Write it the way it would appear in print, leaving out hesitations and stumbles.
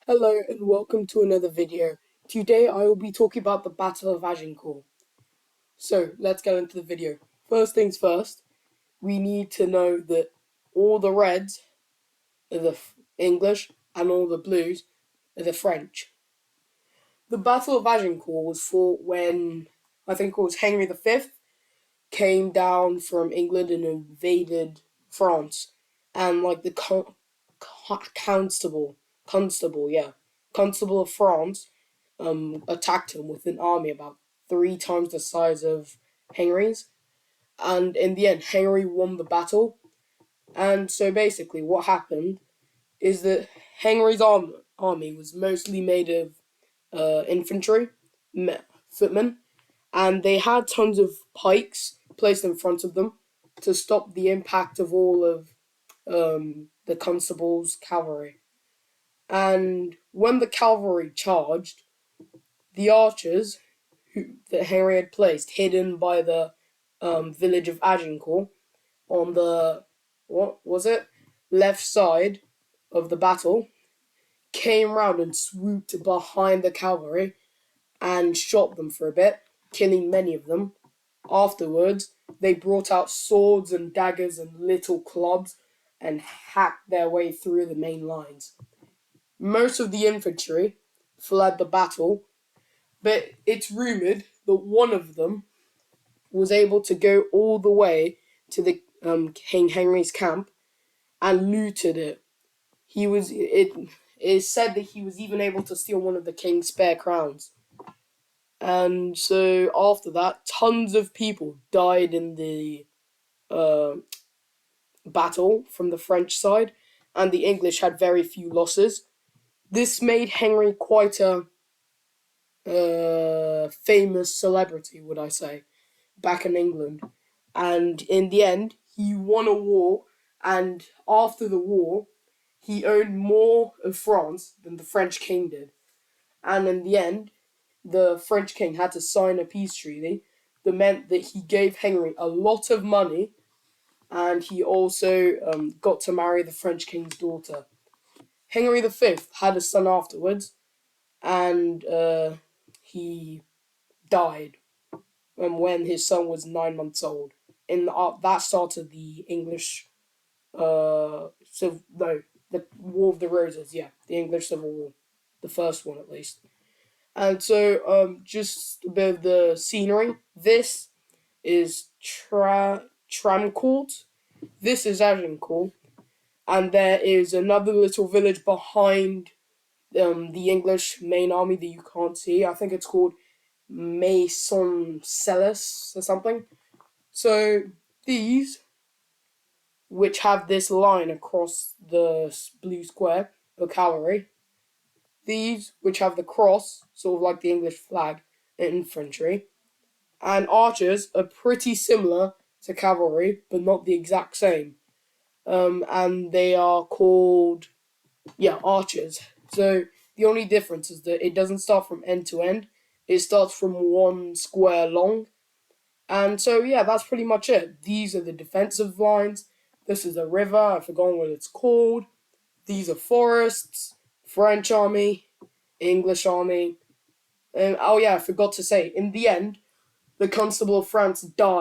Hello and welcome to another video. Today I will be talking about the Battle of Agincourt. So let's get into the video. First things first, we need to know that all the reds are the English and all the blues are the French. The Battle of Agincourt was fought when I think it was Henry V came down from England and invaded France, and like the constable of France attacked him with an army about 3 times the size of Henry's. And in the end, Henry won the battle. And so basically, what happened is that Henry's army was mostly made of infantry, footmen, and they had tons of pikes placed in front of them to stop the impact of all of the constable's cavalry. And when the cavalry charged, the archers that Henry had placed hidden by the village of Agincourt on the left side of the battle came round and swooped behind the cavalry and shot them for a bit, killing many of them. Afterwards, they brought out swords and daggers and little clubs and hacked their way through the main lines. Most of the infantry fled the battle, but it's rumoured that one of them was able to go all the way to the King Henry's camp and looted it. It is said that he was even able to steal one of the king's spare crowns. And so after that, tons of people died in the uh, battle from the French side, and the English had very few losses. This made Henry quite a famous celebrity, would I say, back in England. And in the end, he won a war, and after the war, he owned more of France than the French king did. And in the end, the French king had to sign a peace treaty that meant that he gave Henry a lot of money, and he also got to marry the French king's daughter. Henry V had a son afterwards, and he died when his son was 9 months old. And that started the English, the War of the Roses. Yeah, the English Civil War, the first one at least. And so, just a bit of the scenery. This is Tramcourt. This is Agincourt, and there is another little village behind the English main army that you can't see. I think it's called Maison-Celis or something. So these, which have this line across the blue square, are cavalry. These, which have the cross, sort of like the English flag, are infantry. And archers are pretty similar to cavalry, but not the exact same. And they are called, archers. So the only difference is that it doesn't start from end to end. It starts from one square long. And so, yeah, that's pretty much it. These are the defensive lines. This is a river. I've forgotten what it's called. These are forests. French army, English army. And, oh, yeah, I forgot to say, in the end, the Constable of France died.